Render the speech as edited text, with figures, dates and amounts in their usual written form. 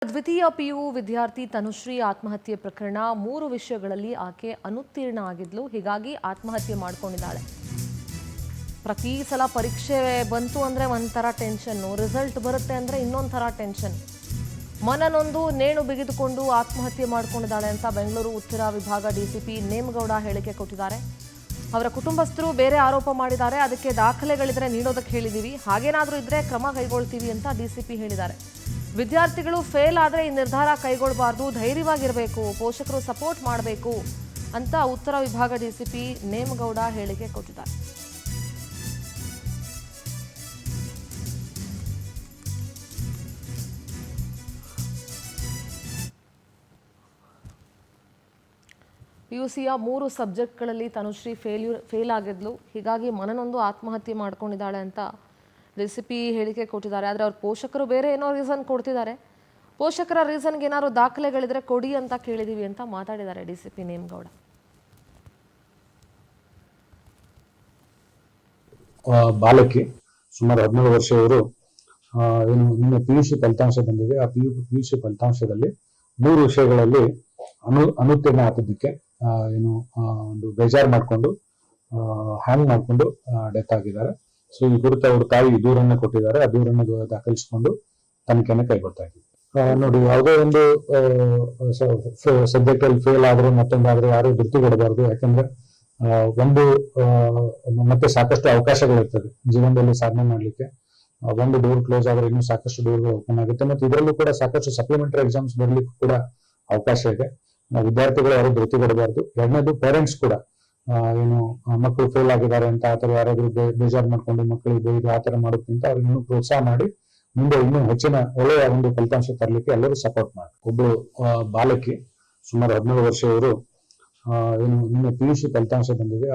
ದ್ವಿತೀಯ ಪಿಯು ವಿದ್ಯಾರ್ಥಿ ತನುಶ್ರೀ ಆತ್ಮಹತ್ಯೆ ಪ್ರಕರಣ 3 ವಿಷಯಗಳಲ್ಲಿ ಆಕೆ ಅನುತ್ತೀರ್ಣ ಆಗಿದ್ಲು. ಹೀಗಾಗಿ ಆತ್ಮಹತ್ಯೆ ಮಾಡಿಕೊಂಡಿದ್ದಾಳೆ. ಪ್ರತಿ ಸಲ ಪರೀಕ್ಷೆ ಬಂತು ಅಂದ್ರೆ ಒಂಥರ ಟೆನ್ಷನ್, ರಿಸಲ್ಟ್ ಬರುತ್ತೆ ಅಂದ್ರೆ ಇನ್ನೊಂದು ಥರ ಟೆನ್ಷನ್. ಮನನೊಂದು ನೇಣು ಬಿಗಿದುಕೊಂಡು ಆತ್ಮಹತ್ಯೆ ಮಾಡಿಕೊಂಡಿದ್ದಾಳೆ ಅಂತ ಬೆಂಗಳೂರು ಉತ್ತರ ವಿಭಾಗ ಡಿಸಿಪಿ ನೇಮಗೌಡ ಹೇಳಿಕೆ ಕೊಟ್ಟಿದ್ದಾರೆ. ಅವರ ಕುಟುಂಬಸ್ಥರು ಬೇರೆ ಆರೋಪ ಮಾಡಿದ್ದಾರೆ. ಅದಕ್ಕೆ ದಾಖಲೆಗಳಿದ್ರೆ ನೀಡೋದಕ್ಕೆ ಹೇಳಿದೀವಿ, ಹಾಗೇನಾದರೂ ಇದ್ರೆ ಕ್ರಮ ಕೈಗೊಳ್ತೀವಿ ಅಂತ ಡಿಸಿಪಿ ಹೇಳಿದ್ದಾರೆ. ವಿದ್ಯಾರ್ಥಿಗಳು ಫೇಲ್ ಆದರೆ ಈ ನಿರ್ಧಾರ ಕೈಗೊಳ್ಳಬಾರ್ದು, ಧೈರ್ಯವಾಗಿರಬೇಕು, ಪೋಷಕರು ಸಪೋರ್ಟ್ ಮಾಡಬೇಕು ಅಂತ ಉತ್ತರ ವಿಭಾಗ ಡಿಸಿಪಿ ನೇಮಗೌಡ ಹೇಳಿಕೆ ಕೊಟ್ಟಿದ್ದಾರೆ. ಪಿಯುಸಿಯ 3 ಸಬ್ಜೆಕ್ಟ್ಗಳಲ್ಲಿ ತನುಶ್ರೀ ಫೇಲ್ ಆಗಿದ್ಲು. ಹೀಗಾಗಿ ಮನನೊಂದು ಆತ್ಮಹತ್ಯೆ ಮಾಡ್ಕೊಂಡಿದ್ದಾಳೆ ಅಂತ ಡಿಸಿಪಿ ಹೇಳಿಕೆ ಕೊಟ್ಟಿದ್ದಾರೆ. ಆದರೆ ಅವ್ರ ಪೋಷಕರು ಬೇರೆ ಏನೋ ರೀಸನ್ ಕೊಡ್ತಿದ್ದಾರೆ. ಪೋಷಕರ ರೀಸನ್ಗೆ ಏನಾದ್ರು ದಾಖಲೆಗಳಿದ್ರೆ ಕೊಡಿ ಅಂತ ಕೇಳಿದೀವಿ ಅಂತ ಮಾತಾಡಿದ್ದಾರೆ ಡಿಸಿಪಿ ನೇಮಗೌಡ. ಬಾಲಕಿ ಸುಮಾರು 17 ವರ್ಷದವರು ಏನು ನಿನ್ನೆ ಪಿಯುಸಿ ಫಲಿತಾಂಶ ಬಂದಿದೆ. ಆ ಪಿಯುಸಿ ಫಲಿತಾಂಶದಲ್ಲಿ 3 ವಿಷಯಗಳಲ್ಲಿ ಅನುತ್ತೀರ್ಣ ಆದದ್ದಕ್ಕೆ ಏನು ಒಂದು ಬೇಜಾರು ಮಾಡಿಕೊಂಡು ಹ್ಯಾಂಗ್ ಮಾಡಿಕೊಂಡು ಡೆತ್ ಆಗಿದ್ದಾರೆ. ಸೊ ಈ ಕುರಿತು ಅವ್ರ ತಾಯಿ ದೂರನ್ನ ಕೊಟ್ಟಿದ್ದಾರೆ. ಆ ದೂರನ್ನು ದಾಖಲಿಸಿಕೊಂಡು ತನಿಖೆಯನ್ನು ಕೈಗೊಳ್ತಾ ಇದ್ದೀವಿ. ನೋಡಿ, ಯಾವುದೋ ಒಂದು ಸಬ್ಜೆಕ್ಟ್ ಅಲ್ಲಿ ಫೇಲ್ ಆದ್ರೆ ಮತ್ತೊಂದಾದ್ರೆ ಯಾರು ಧೃತಿಗೆಡಬಾರ್ದು. ಯಾಕಂದ್ರೆ ಒಂದು ಮತ್ತೆ ಸಾಕಷ್ಟು ಅವಕಾಶಗಳಿರ್ತದೆ ಜೀವನದಲ್ಲಿ ಸಾಧನೆ ಮಾಡ್ಲಿಕ್ಕೆ. ಒಂದು ಡೋರ್ ಕ್ಲೋಸ್ ಆದ್ರೆ ಇನ್ನೂ ಸಾಕಷ್ಟು ಡೋರ್ಗಳು ಓಪನ್ ಆಗುತ್ತೆ. ಮತ್ತೆ ಇದರಲ್ಲೂ ಕೂಡ ಸಾಕಷ್ಟು ಸಪ್ಲಿಮೆಂಟರಿ ಎಕ್ಸಾಮ್ಸ್ ಬರ್ಲಿಕ್ಕೂ ಕೂಡ ಅವಕಾಶ ಇದೆ. ವಿದ್ಯಾರ್ಥಿಗಳು ಯಾರು ಧೃತಿಗೆಡಬಾರ್ದು. ಎರಡನೇದು ಪೇರೆಂಟ್ಸ್ ಕೂಡ ಏನು ಮಕ್ಕಳು ಫೇಲ್ ಆಗಿದ್ದಾರೆ ಅಂತ ಆತರ ಯಾರಾದ್ರೂ ಬೇಜಾರು ಮಾಡ್ಕೊಂಡು ಮಕ್ಕಳಿಗೆ ಬೈದು ಆತರ ಮಾಡೋದ್ಕಿಂತ ಅವ್ರಿಗೆ ಇನ್ನೂ ಪ್ರೋತ್ಸಾಹ ಮಾಡಿ ಮುಂದೆ ಇನ್ನೂ ಹೆಚ್ಚಿನ ಒಳ್ಳೆಯ ಒಂದು ಫಲಿತಾಂಶ ತರಲಿಕ್ಕೆ ಎಲ್ಲರೂ ಸಪೋರ್ಟ್ ಮಾಡಿ. ಒಬ್ರು ಬಾಲಕಿ ಸುಮಾರು 17 ವರ್ಷದವರು ಏನು ನಿನ್ನೆ ಪಿಯುಸಿ ಫಲಿತಾಂಶ ಬಂದಿದೆ.